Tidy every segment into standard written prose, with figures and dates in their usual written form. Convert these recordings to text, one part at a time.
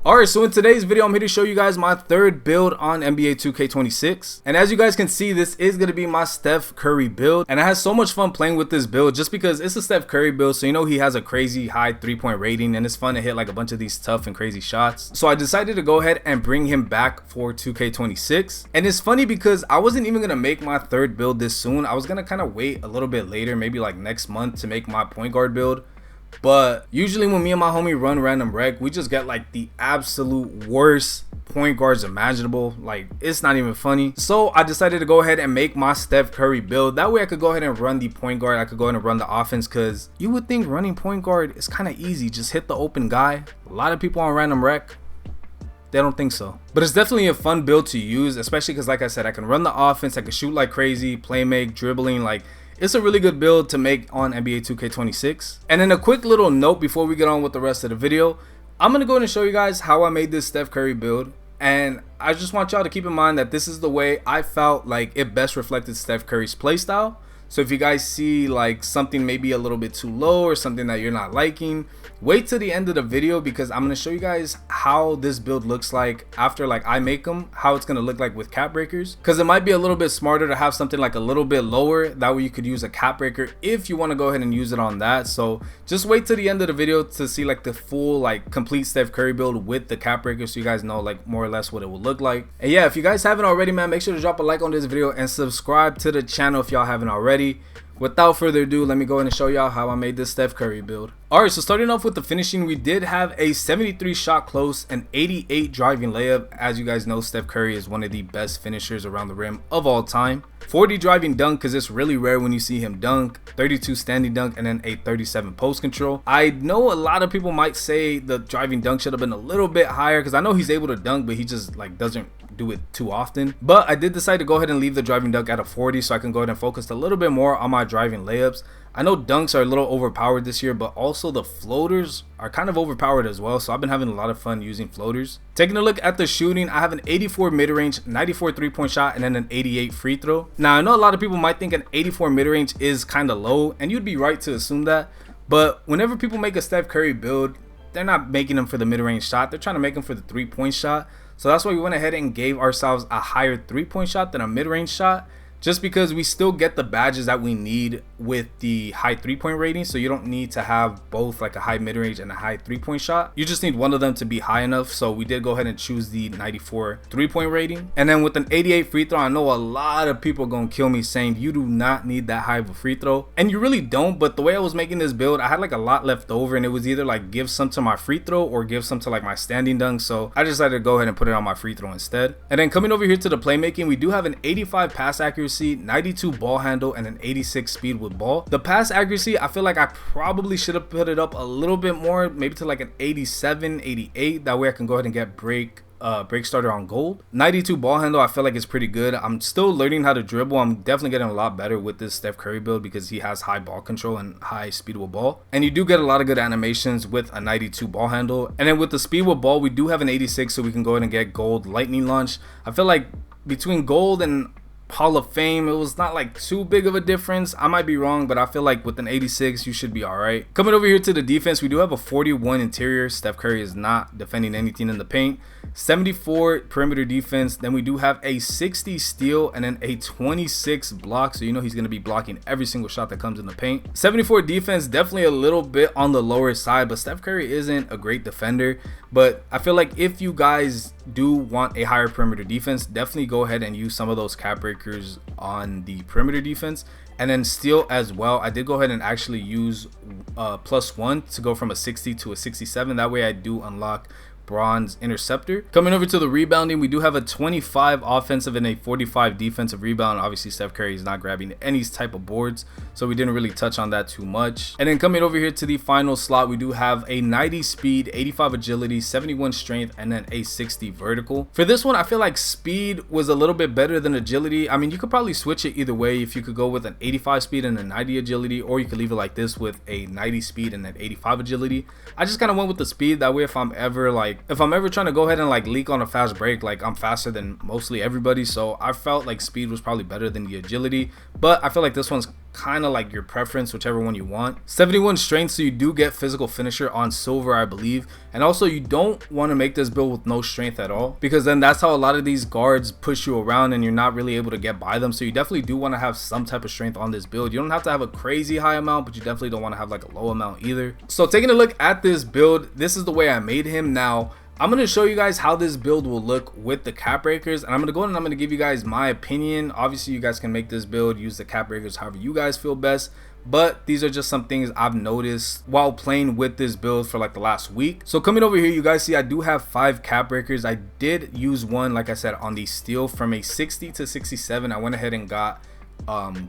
Alright, so in today's video, I'm here to show you guys my third build on NBA 2K26. And as you guys can see, this is going to be my Steph Curry build. And I had so much fun playing with this build just because it's a Steph Curry build. So you know he has a crazy high 3-point rating and it's fun to hit like a bunch of these tough and crazy shots. So I decided to go ahead and bring him back for 2K26. And it's funny because I wasn't even going to make my third build this soon. I was going to kind of wait a little bit later, maybe like next month, to make my point guard build. But usually when me and my homie run random rec, we just get like the absolute worst point guards imaginable. Like, it's not even funny. So I decided to go ahead and make my Steph Curry build. That way I could go ahead and run the point guard. I could go ahead and run the offense, because you would think running point guard is kind of easy. Just hit the open guy. A lot of people on random rec, they don't think so. But it's definitely a fun build to use, especially because like I said, I can run the offense, I can shoot like crazy, play make, dribbling. Like, it's a really good build to make on NBA 2K26. And then a quick little note before we get on with the rest of the video, I'm going to go ahead and show you guys how I made this Steph Curry build. And I just want y'all to keep in mind that this is the way I felt like it best reflected Steph Curry's playstyle. So if you guys see like something maybe a little bit too low or something that you're not liking, wait till the end of the video, because I'm going to show you guys how this build looks like after like I make them, how it's going to look like with cap breakers. Because it might be a little bit smarter to have something like a little bit lower. That way you could use a cap breaker if you want to go ahead and use it on that. So just wait till the end of the video to see like the full like complete Steph Curry build with the cap breaker, so you guys know like more or less what it will look like. And yeah, if you guys haven't already, man, make sure to drop a like on this video and subscribe to the channel if y'all haven't already. Without further ado, let me go ahead and show y'all how I made this Steph Curry build. Alright, so starting off with the finishing, we did have a 73 shot close and 88 driving layup. As you guys know, Steph Curry is one of the best finishers around the rim of all time. 40 driving dunk, because it's really rare when you see him dunk. 32 standing dunk, and then a 37 post control. I know a lot of people might say the driving dunk should have been a little bit higher, because I know he's able to dunk, but he just like doesn't do it too often. But I did decide to go ahead and leave the driving dunk at a 40, so I can go ahead and focus a little bit more on my driving layups. I know dunks are a little overpowered this year, but also the floaters are kind of overpowered as well. So I've been having a lot of fun using floaters. Taking a look at the shooting, I have an 84 mid-range, 94 3-point shot, and then an 88 free throw. Now I know a lot of people might think an 84 mid-range is kind of low, and you'd be right to assume that. But whenever people make a Steph Curry build, they're not making them for the mid-range shot. They're trying to make them for the 3-point shot. So that's why we went ahead and gave ourselves a higher 3-point shot than a mid-range shot, just because we still get the badges that we need with the high 3-point rating. So you don't need to have both like a high mid-range and a high 3-point shot. You just need one of them to be high enough. So we did go ahead and choose the 94 3-point rating. And then with an 88 free throw, I know a lot of people gonna kill me saying you do not need that high of a free throw, and you really don't. But the way I was making this build, I had like a lot left over, and it was either like give some to my free throw or give some to like my standing dunk. So I decided to go ahead and put it on my free throw instead. And then coming over here to the playmaking, we do have an 85 pass accuracy, 92 ball handle, and an 86 speed with ball. The pass accuracy, I feel like I probably should have put it up a little bit more, maybe to like an 87, 88. That way I can go ahead and get break starter on gold. 92 ball handle, I feel like it's pretty good. I'm still learning how to dribble. I'm definitely getting a lot better with this Steph Curry build because he has high ball control and high speed with ball, and you do get a lot of good animations with a 92 ball handle. And then with the speed with ball, we do have an 86, so we can go ahead and get gold lightning launch. I feel like between gold and Hall of Fame, it was not like too big of a difference. I might be wrong, but I feel like with an 86 you should be all right. Coming over here to the defense, we do have a 41 interior. Steph Curry is not defending anything in the paint. 74 perimeter defense. Then we do have a 60 steal and then a 26 block, so you know he's going to be blocking every single shot that comes in the paint. 74 defense, definitely a little bit on the lower side, but Steph Curry isn't a great defender. But I feel like if you guys do want a higher perimeter defense, definitely go ahead and use some of those cap breakers on the perimeter defense. And then steal as well, I did go ahead and actually use +1 to go from a 60 to a 67. That way I do unlock bronze interceptor. Coming over to the rebounding, we do have a 25 offensive and a 45 defensive rebound. Obviously Steph Curry is not grabbing any type of boards, so we didn't really touch on that too much. And then coming over here to the final slot, we do have a 90 speed, 85 agility, 71 strength, and then a 60 vertical. For this one, I feel like speed was a little bit better than agility. I mean, you could probably switch it either way. If you could go with an 85 speed and a 90 agility, or you could leave it like this with a 90 speed and an 85 agility. I just kind of went with the speed. That way if I'm ever trying to go ahead and like leak on a fast break, like I'm faster than mostly everybody, so I felt like speed was probably better than the agility. But I feel like this one's kind of like your preference, whichever one you want. 71 strength, so you do get physical finisher on silver, I believe. And also you don't want to make this build with no strength at all, because then that's how a lot of these guards push you around and you're not really able to get by them. So you definitely do want to have some type of strength on this build. You don't have to have a crazy high amount, but you definitely don't want to have like a low amount either. So taking a look at this build, this is the way I made him. Now I'm going to show you guys how this build will look with the cap breakers, and I'm going to go in and I'm going to give you guys my opinion. Obviously you guys can make this build, use the cap breakers however you guys feel best, but these are just some things I've noticed while playing with this build for like the last week. So coming over here, you guys see I do have 5 cap breakers. I did use one, like I said, on the steel from a 60 to 67. I went ahead and got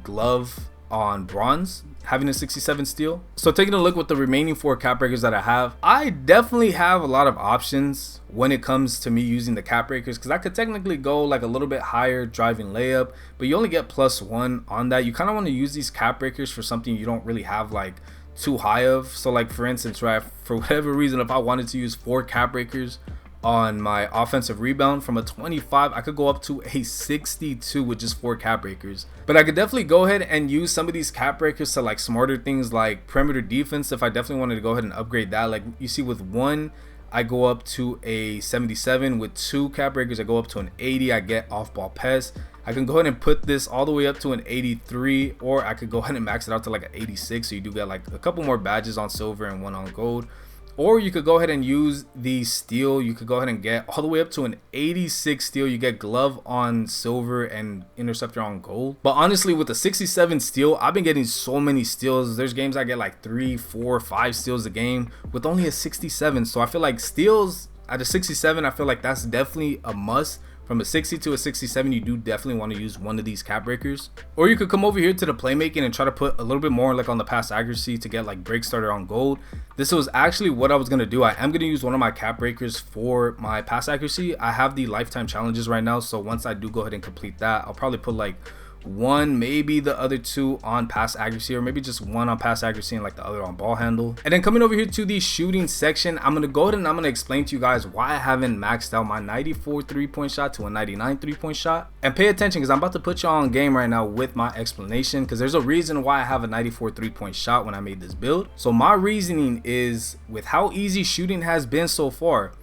glove on bronze, having a 67 steel. So taking a look with the remaining 4 cap breakers that I have, I definitely have a lot of options when it comes to me using the cap breakers, because I could technically go like a little bit higher driving layup, but you only get +1 on that. You kind of want to use these cap breakers for something you don't really have like too high of. So like for instance, right, for whatever reason, if I wanted to use 4 cap breakers on my offensive rebound from a 25, I could go up to a 62 with just 4 cap breakers. But I could definitely go ahead and use some of these cap breakers to like smarter things like perimeter defense if I definitely wanted to go ahead and upgrade that. Like you see with 1 I go up to a 77, with 2 cap breakers I go up to an 80. I get off ball pass. I can go ahead and put this all the way up to an 83, or I could go ahead and max it out to like an 86, so you do get like a couple more badges on silver and 1 on gold. Or you could go ahead and use the steel. You could go ahead and get all the way up to an 86 steel. You get glove on silver and interceptor on gold. But honestly, with the 67 steel, I've been getting so many steals. There's games I get like 3, 4, 5 steals a game with only a 67. So I feel like steals at a 67, I feel like that's definitely a must. From a 60 to a 67, you do definitely want to use one of these cap breakers. Or you could come over here to the playmaking and try to put a little bit more like on the pass accuracy to get like break starter on gold. This was actually what I was going to do. I am going to use one of my cap breakers for my pass accuracy. I have the lifetime challenges right now, so once I do go ahead and complete that, I'll probably put like 1, maybe the other 2 on pass accuracy, or maybe just 1 on pass accuracy and like the other on ball handle. And then coming over here to the shooting section, I'm gonna go ahead and I'm gonna explain to you guys why I haven't maxed out my 94 3-point shot to a 99 3-point shot. And pay attention, because I'm about to put y'all on game right now with my explanation, because there's a reason why I have a 94 3-point shot when I made this build. So my reasoning is, with how easy shooting has been so far,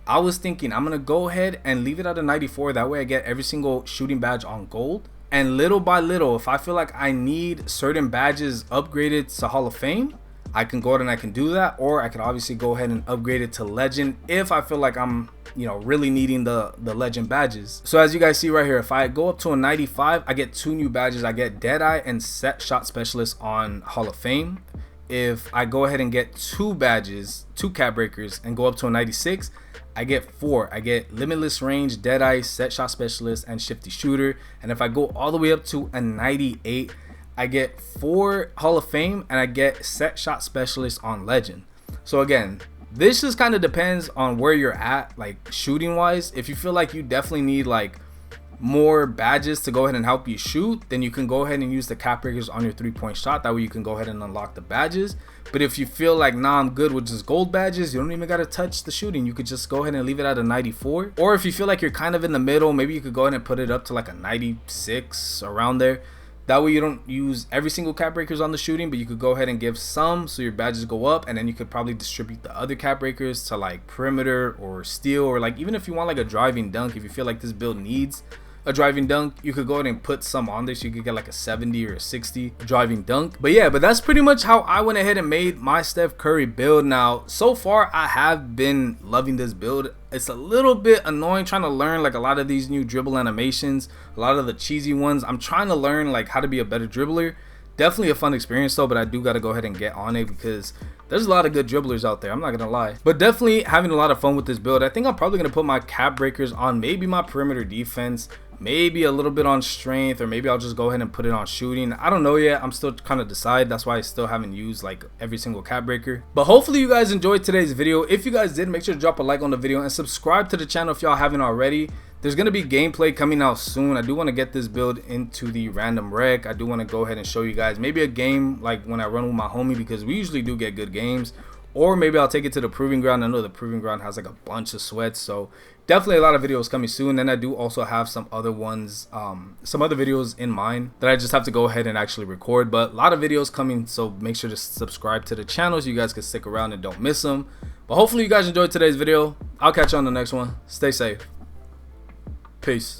I was thinking I'm gonna go ahead and leave it at a 94. That way I get every single shooting badge on gold. And little by little, if I feel like I need certain badges upgraded to Hall of Fame, I can go ahead and I can do that. Or I can obviously go ahead and upgrade it to Legend if I feel like I'm, you know, really needing the Legend badges. So as you guys see right here, if I go up to a 95, I get 2 new badges. I get Deadeye and Set Shot Specialist on Hall of Fame. If I go ahead and get 2 badges, 2 cap breakers, and go up to a 96, I get 4. I get Limitless Range, Deadeye, Set Shot Specialist, and Shifty Shooter. And if I go all the way up to a 98, I get 4 Hall of Fame, and I get Set Shot Specialist on Legend. So again, this just kind of depends on where you're at, like shooting wise. If you feel like you definitely need like more badges to go ahead and help you shoot, then you can go ahead and use the cap breakers on your 3-point shot. That way you can go ahead and unlock the badges. But if you feel like, nah, I'm good with just gold badges, you don't even got to touch the shooting, you could just go ahead and leave it at a 94. Or if you feel like you're kind of in the middle, maybe you could go ahead and put it up to like a 96, around there. That way you don't use every single cap breakers on the shooting, but you could go ahead and give some so your badges go up, and then you could probably distribute the other cap breakers to like perimeter or steal, or like even if you want like a driving dunk, if you feel like this build needs a driving dunk, you could go ahead and put some on there, so you could get like a 70 or a 60 driving dunk. But yeah, but that's pretty much how I went ahead and made my Steph Curry build. Now so far I have been loving this build. It's a little bit annoying trying to learn like a lot of these new dribble animations, a lot of the cheesy ones. I'm trying to learn like how to be a better dribbler. Definitely a fun experience though, but I do got to go ahead and get on it because there's a lot of good dribblers out there, I'm not gonna lie. But definitely having a lot of fun with this build. I think I'm probably gonna put my cap breakers on maybe my perimeter defense, maybe a little bit on strength, or maybe I'll just go ahead and put it on shooting. I don't know yet, I'm still kind of decide. That's why I still haven't used like every single cap breaker. But hopefully you guys enjoyed today's video. If you guys did, make sure to drop a like on the video and subscribe to the channel if y'all haven't already. There's going to be gameplay coming out soon. I do want to get this build into the random rec. I do want to go ahead and show you guys maybe a game like when I run with my homie, because we usually do get good games. or maybe I'll take it to the proving ground. I know the proving ground has like a bunch of sweats, so definitely a lot of videos coming soon. And I do also have some other ones, some other videos in mind that I just have to go ahead and actually record. But a lot of videos coming, so make sure to subscribe to the channel so you guys can stick around and don't miss them. But hopefully you guys enjoyed today's video. I'll catch you on the next one. Stay safe. Peace.